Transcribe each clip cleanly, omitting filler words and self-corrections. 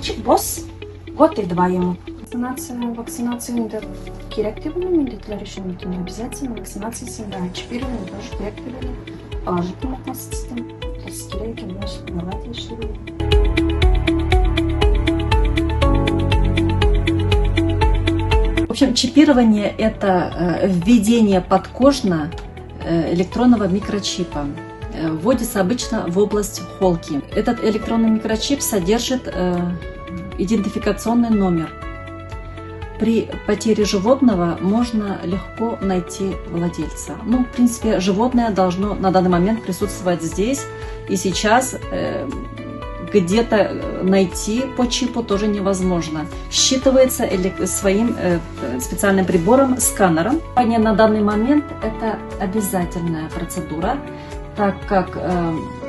Мальчик босс, год и 2 ему. Вакцинация керек деп ойлаймын, міндеттілер үшін өте обязательно вакцинация, да, чипирование тоже керек деп ойлаймын. Положительно относиться там, керек екен, давайте ешкілер. В общем, чипирование – это введение подкожно электронного микрочипа. Вводится обычно в область холки. Этот электронный микрочип содержит идентификационный номер. При потере животного можно легко найти владельца. Ну, в принципе, животное должно на данный момент присутствовать здесь и сейчас. Где-то найти по чипу тоже невозможно. Считывается своим специальным прибором, сканером. На данный момент это обязательная процедура, так как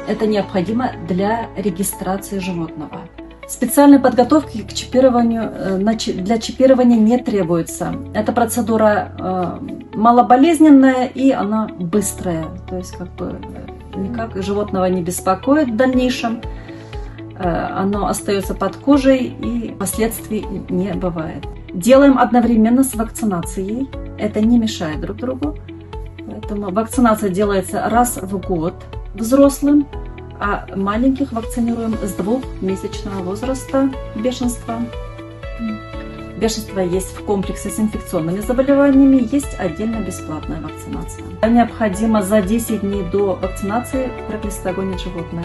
это необходимо для регистрации животного. Специальной подготовки к чипированию, для чипирования не требуется. Эта процедура малоболезненная и она быстрая. То есть никак животного не беспокоит в дальнейшем. Оно остается под кожей и последствий не бывает. Делаем одновременно с вакцинацией. Это не мешает друг другу. Поэтому вакцинация делается раз в год взрослым, а маленьких вакцинируем с 2-месячного возраста бешенства. Бешенство есть в комплексе с инфекционными заболеваниями, есть отдельно бесплатная вакцинация. Необходимо за 10 дней до вакцинации прописать огонь животное.